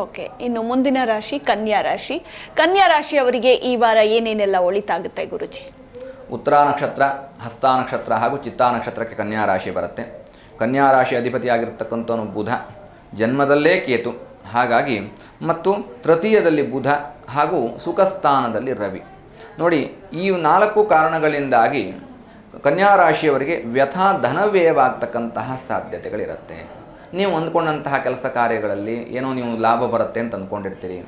Okay, ಇನ್ನು ಮುಂದಿನ ರಾಶಿ ಕನ್ಯಾ ರಾಶಿ. ಕನ್ಯಾ ರಾಶಿಯವರಿಗೆ ಈ ವಾರ ಏನೇನೆಲ್ಲ ಒಳಿತಾಗುತ್ತೆ ಗುರುಜಿ? ಉತ್ತರ ನಕ್ಷತ್ರ, ಹಸ್ತ ನಕ್ಷತ್ರ ಹಾಗೂ ಚಿತ್ತಾ ನಕ್ಷತ್ರಕ್ಕೆ ಕನ್ಯಾ ರಾಶಿ ಬರುತ್ತೆ. ಕನ್ಯಾ ರಾಶಿ ಅಧಿಪತಿಯಾಗಿರ್ತಕ್ಕಂಥವನು ಬುಧ, ಜನ್ಮದಲ್ಲೇ ಕೇತು, ಹಾಗಾಗಿ ಮತ್ತು ತೃತೀಯದಲ್ಲಿ ಬುಧ ಹಾಗೂ ಸುಖಸ್ಥಾನದಲ್ಲಿ ರವಿ. ನೋಡಿ, ಈ 4 ಕಾರಣಗಳಿಂದಾಗಿ ಕನ್ಯಾ ರಾಶಿಯವರಿಗೆ ವ್ಯಥಾ ಧನವ್ಯಯವಾಗ್ತಕ್ಕಂತಹ ಸಾಧ್ಯತೆಗಳಿರುತ್ತೆ. ನೀವು ಅಂದ್ಕೊಂಡಂತಹ ಕೆಲಸ ಕಾರ್ಯಗಳಲ್ಲಿ ಏನೋ ನೀವು ಲಾಭ ಬರುತ್ತೆ ಅಂತ ಅಂದ್ಕೊಂಡಿರ್ತೀರಿ,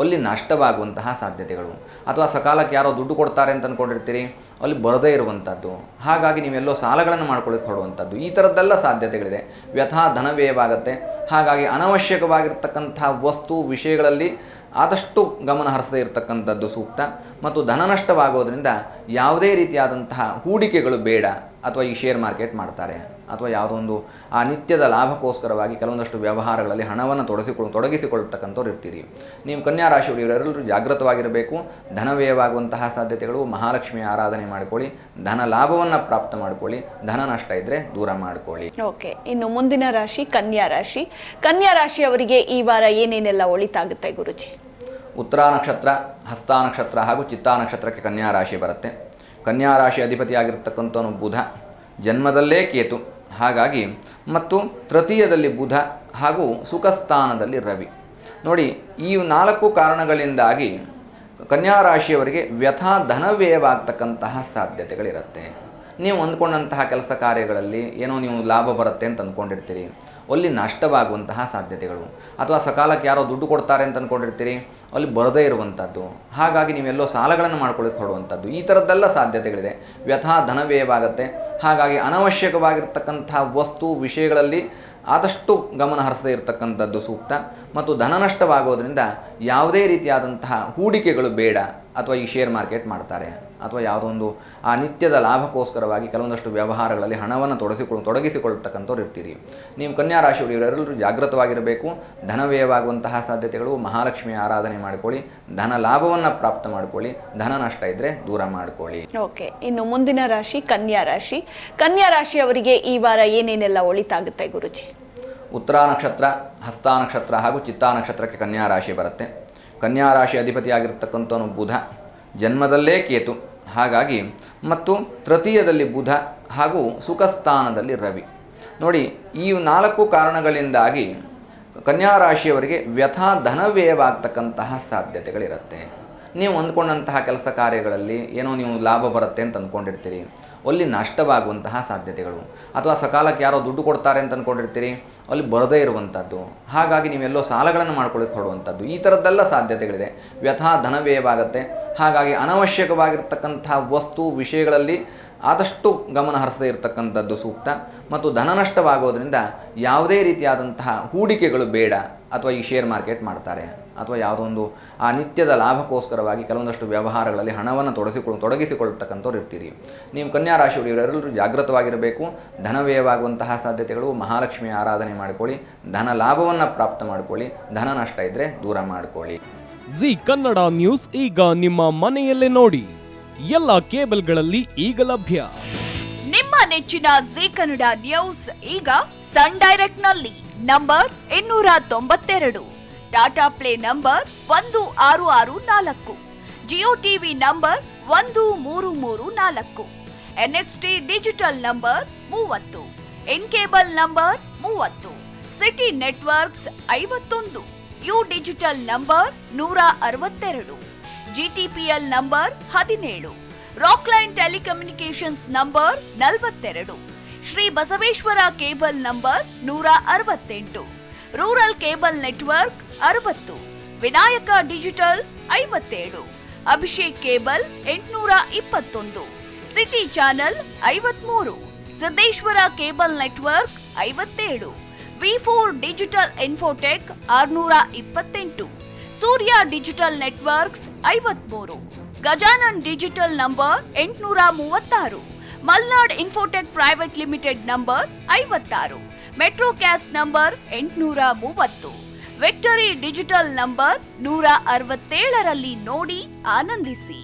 ಅಲ್ಲಿ ನಷ್ಟವಾಗುವಂತಹ ಸಾಧ್ಯತೆಗಳು, ಅಥವಾ ಸಕಾಲಕ್ಕೆ ಯಾರೋ ದುಡ್ಡು ಕೊಡ್ತಾರೆ ಅಂತ ಅಂದ್ಕೊಂಡಿರ್ತೀರಿ, ಅಲ್ಲಿ ಬರದೇ ಇರುವಂಥದ್ದು, ಹಾಗಾಗಿ ನೀವೆಲ್ಲೋ ಸಾಲಗಳನ್ನು ಮಾಡ್ಕೊಳ್ಳೋಕೆ ಹೊಡುವಂಥದ್ದು, ಈ ಥರದ್ದೆಲ್ಲ ಸಾಧ್ಯತೆಗಳಿದೆ. ವ್ಯಥಾ ಧನವ್ಯಯವಾಗುತ್ತೆ. ಹಾಗಾಗಿ ಅನವಶ್ಯಕವಾಗಿರ್ತಕ್ಕಂಥ ವಸ್ತು ವಿಷಯಗಳಲ್ಲಿ ಆದಷ್ಟು ಗಮನ ಹರಿಸದೇ ಇರತಕ್ಕಂಥದ್ದು ಸೂಕ್ತ. ಮತ್ತು ಧನ ನಷ್ಟವಾಗೋದ್ರಿಂದ ಯಾವುದೇ ರೀತಿಯಾದಂತಹ ಹೂಡಿಕೆಗಳು ಬೇಡ. ಅಥವಾ ಈ ಶೇರ್ ಮಾರ್ಕೆಟ್ ಮಾಡ್ತಾರೆ, ಅಥವಾ ಯಾವುದೋ ಒಂದು ಆ ನಿತ್ಯದ ಲಾಭಕ್ಕೋಸ್ಕರವಾಗಿ ಕೆಲವೊಂದಷ್ಟು ವ್ಯವಹಾರಗಳಲ್ಲಿ ಹಣವನ್ನು ತೊಡಗಿಸಿಕೊಳ್ಳತಕ್ಕಂಥವ್ರು ಇರ್ತೀರಿ. ನೀವು ಕನ್ಯಾ ರಾಶಿಯವರು ಇವರೆಲ್ಲರೂ ಜಾಗೃತವಾಗಿರಬೇಕು. ಧನ ವ್ಯಯವಾಗುವಂತಹ ಸಾಧ್ಯತೆಗಳು. ಮಹಾಲಕ್ಷ್ಮಿಯ ಆರಾಧನೆ ಮಾಡಿಕೊಳ್ಳಿ, ಧನ ಲಾಭವನ್ನು ಪ್ರಾಪ್ತ ಮಾಡಿಕೊಳ್ಳಿ, ಧನ ನಷ್ಟ ಇದ್ದರೆ ದೂರ ಮಾಡಿಕೊಳ್ಳಿ. ಓಕೆ, ಇನ್ನು ಮುಂದಿನ ರಾಶಿ ಕನ್ಯಾ ರಾಶಿ. ಕನ್ಯಾ ರಾಶಿಯವರಿಗೆ ಈ ವಾರ ಏನೇನೆಲ್ಲ ಒಳಿತಾಗುತ್ತೆ ಗುರುಜಿ? ಉತ್ತರ ನಕ್ಷತ್ರ, ಹಸ್ತ ನಕ್ಷತ್ರ ಹಾಗೂ ಚಿತ್ತಾ ನಕ್ಷತ್ರಕ್ಕೆ ಕನ್ಯಾ ರಾಶಿ ಬರುತ್ತೆ. ಕನ್ಯಾ ರಾಶಿ ಅಧಿಪತಿಯಾಗಿರ್ತಕ್ಕಂಥವನು ಬುಧ, ಜನ್ಮದಲ್ಲೇ ಕೇತು, ಹಾಗಾಗಿ ಮತ್ತು ತೃತೀಯದಲ್ಲಿ ಬುಧ ಹಾಗೂ ಸುಖಸ್ಥಾನದಲ್ಲಿ ರವಿ. ನೋಡಿ, ಈ 4 ಕಾರಣಗಳಿಂದಾಗಿ ಕನ್ಯಾ ರಾಶಿಯವರಿಗೆ ವ್ಯಥಾ ಧನವ್ಯಯವಾಗ್ತಕ್ಕಂತಹ ಸಾಧ್ಯತೆಗಳಿರುತ್ತೆ. ನೀವು ಅಂದ್ಕೊಂಡಂತಹ ಕೆಲಸ ಕಾರ್ಯಗಳಲ್ಲಿ ಏನೋ ನೀವು ಲಾಭ ಬರುತ್ತೆ ಅಂತ ಅಂದ್ಕೊಂಡಿರ್ತೀರಿ, ಅಲ್ಲಿ ನಷ್ಟವಾಗುವಂತಹ ಸಾಧ್ಯತೆಗಳು, ಅಥವಾ ಸಕಾಲಕ್ಕೆ ಯಾರೋ ದುಡ್ಡು ಕೊಡ್ತಾರೆ ಅಂತ ಅಂದ್ಕೊಂಡಿರ್ತೀರಿ, ಅಲ್ಲಿ ಬರದೇ ಇರುವಂಥದ್ದು, ಹಾಗಾಗಿ ನೀವೆಲ್ಲೋ ಸಾಲಗಳನ್ನು ಮಾಡ್ಕೊಳ್ಳೋಕೆ ಹೊಡುವಂಥದ್ದು, ಈ ಥರದ್ದೆಲ್ಲ ಸಾಧ್ಯತೆಗಳಿದೆ. ವ್ಯಥಾ ಧನವ್ಯಯವಾಗುತ್ತೆ. ಹಾಗಾಗಿ ಅನವಶ್ಯಕವಾಗಿರ್ತಕ್ಕಂಥ ವಸ್ತು ವಿಷಯಗಳಲ್ಲಿ ಆದಷ್ಟು ಗಮನ ಹರಿಸದೇ ಇರತಕ್ಕಂಥದ್ದು ಸೂಕ್ತ. ಮತ್ತು ಧನ ನಷ್ಟವಾಗೋದ್ರಿಂದ ಯಾವುದೇ ರೀತಿಯಾದಂತಹ ಹೂಡಿಕೆಗಳು ಬೇಡ. ಅಥವಾ ಈ ಶೇರ್ ಮಾರ್ಕೆಟ್ ಮಾಡ್ತಾರೆ, ಅಥವಾ ಯಾವುದೋ ಒಂದು ಆ ನಿತ್ಯದ ಲಾಭಕ್ಕೋಸ್ಕರವಾಗಿ ಕೆಲವೊಂದಷ್ಟು ವ್ಯವಹಾರಗಳಲ್ಲಿ ಹಣವನ್ನು ತೊಡಗಿಸಿಕೊಳ್ಳತಕ್ಕಂಥವ್ರು ಇರ್ತೀರಿ. ನೀವು ಕನ್ಯಾ ರಾಶಿಯವರು ಇವರೆಲ್ಲರೂ ಜಾಗೃತವಾಗಿರಬೇಕು. ಧನ ವ್ಯಯವಾಗುವಂತಹ ಸಾಧ್ಯತೆಗಳು. ಮಹಾಲಕ್ಷ್ಮಿಯ ಆರಾಧನೆ ಮಾಡಿಕೊಳ್ಳಿ, ಧನ ಲಾಭವನ್ನು ಪ್ರಾಪ್ತ ಮಾಡಿಕೊಳ್ಳಿ, ಧನ ನಷ್ಟ ಇದ್ದರೆ ದೂರ ಮಾಡಿಕೊಳ್ಳಿ. ಓಕೆ, ಇನ್ನು ಮುಂದಿನ ರಾಶಿ ಕನ್ಯಾ ರಾಶಿ. ಕನ್ಯಾ ರಾಶಿಯವರಿಗೆ ಈ ವಾರ ಏನೇನೆಲ್ಲ ಒಳಿತಾಗುತ್ತೆ ಗುರುಜಿ? ಉತ್ತರ ನಕ್ಷತ್ರ, ಹಸ್ತ ನಕ್ಷತ್ರ ಹಾಗೂ ಚಿತ್ತಾ ನಕ್ಷತ್ರಕ್ಕೆ ಕನ್ಯಾ ರಾಶಿ ಬರುತ್ತೆ. ಕನ್ಯಾ ರಾಶಿ ಅಧಿಪತಿಯಾಗಿರ್ತಕ್ಕಂಥವನು ಬುಧ, ಜನ್ಮದಲ್ಲೇ ಕೇತು, ಹಾಗಾಗಿ ಮತ್ತು ತೃತೀಯದಲ್ಲಿ ಬುಧ ಹಾಗೂ ಸುಖಸ್ಥಾನದಲ್ಲಿ ರವಿ. ನೋಡಿ, ಈ 4 ಕಾರಣಗಳಿಂದಾಗಿ ಕನ್ಯಾ ರಾಶಿಯವರಿಗೆ ವ್ಯಥಾ ಧನವ್ಯಯವಾಗ್ತಕ್ಕಂತಹ ಸಾಧ್ಯತೆಗಳಿರುತ್ತೆ. ನೀವು ಅಂದ್ಕೊಂಡಂತಹ ಕೆಲಸ ಕಾರ್ಯಗಳಲ್ಲಿ ಏನೋ ನೀವು ಲಾಭ ಬರುತ್ತೆ ಅಂತ ಅಂದ್ಕೊಂಡಿರ್ತೀರಿ, ಅಲ್ಲಿ ನಷ್ಟವಾಗುವಂತಹ ಸಾಧ್ಯತೆಗಳು, ಅಥವಾ ಸಕಾಲಕ್ಕೆ ಯಾರೋ ದುಡ್ಡು ಕೊಡ್ತಾರೆ ಅಂತ ಅಂದ್ಕೊಂಡಿರ್ತೀರಿ, ಅಲ್ಲಿ ಬರದೇ ಇರುವಂಥದ್ದು, ಹಾಗಾಗಿ ನೀವೆಲ್ಲೋ ಸಾಲಗಳನ್ನು ಮಾಡ್ಕೊಳ್ಳೋಕೆ ಹೊಡುವಂಥದ್ದು, ಈ ಥರದ್ದೆಲ್ಲ ಸಾಧ್ಯತೆಗಳಿದೆ. ವ್ಯಥಾ ಧನವ್ಯಯವಾಗುತ್ತೆ. ಹಾಗಾಗಿ ಅನವಶ್ಯಕವಾಗಿರ್ತಕ್ಕಂಥ ವಸ್ತು ವಿಷಯಗಳಲ್ಲಿ ಆದಷ್ಟು ಗಮನ ಹರಿಸದೇ ಇರತಕ್ಕಂಥದ್ದು ಸೂಕ್ತ. ಮತ್ತು ಧನ ನಷ್ಟವಾಗೋದ್ರಿಂದ ಯಾವುದೇ ರೀತಿಯಾದಂತಹ ಹೂಡಿಕೆಗಳು ಬೇಡ. ಅಥವಾ ಈ ಶೇರ್ ಮಾರ್ಕೆಟ್ ಮಾಡ್ತಾರೆ, ಅಥವಾ ಯಾವುದೋ ಒಂದು ಆ ನಿತ್ಯದ ಲಾಭಕ್ಕೋಸ್ಕರವಾಗಿ ಕೆಲವೊಂದಷ್ಟು ವ್ಯವಹಾರಗಳಲ್ಲಿ ಹಣವನ್ನು ತೊಡಗಿಸಿಕೊಳ್ಳತಕ್ಕಂಥವ್ರು ಇರ್ತೀರಿ. ನೀವು ಕನ್ಯಾ ರಾಶಿಯವರು ಇವರೆಲ್ಲರೂ ಜಾಗೃತವಾಗಿರಬೇಕು. ಧನ ವ್ಯಯವಾಗುವಂತಹ ಸಾಧ್ಯತೆಗಳು. ಮಹಾಲಕ್ಷ್ಮಿಯ ಆರಾಧನೆ ಮಾಡಿಕೊಳ್ಳಿ, ಧನ ಲಾಭವನ್ನು ಪ್ರಾಪ್ತ ಮಾಡಿಕೊಳ್ಳಿ, ಧನ ನಷ್ಟ ಇದ್ದರೆ ದೂರ ಮಾಡಿಕೊಳ್ಳಿ. ಜಿ ಕನ್ನಡ ನ್ಯೂಸ್ ಈಗ ನಿಮ್ಮ ಮನೆಯಲ್ಲೇ ನೋಡಿ. ಎಲ್ಲ ಕೇಬಲ್ಗಳಲ್ಲಿ ಈಗ ಲಭ್ಯ. ನಿಮ್ಮ ನೆಚ್ಚಿನ ಜಿ ಕನ್ನಡ ನ್ಯೂಸ್ ಈಗ ಸನ್ ಡೈರೆಕ್ಟ್ ನಲ್ಲಿ number 292, Tata Play number 1664, Jio TV number 1334, NXT Digital number 30, N Cable number 30, City Networks 51, U Digital number 162, GTPL number 17, Rockline Telecommunications number 42, Shri Basaveshwara cable number 168, rural cable network 60, Vinayaka Digital 57, Abhishek cable 821, City Channel 53, Siddeshwara cable network 57, ವಿ4 Digital Infotech 628, Surya Digital Networks 53, Gajanan digital number 836, Malnad Infotech Private Limited number 56, Metrocast number 830, Victory Digital number 167ರಲ್ಲಿ ನೋಡಿ ಆನಂದಿಸಿ.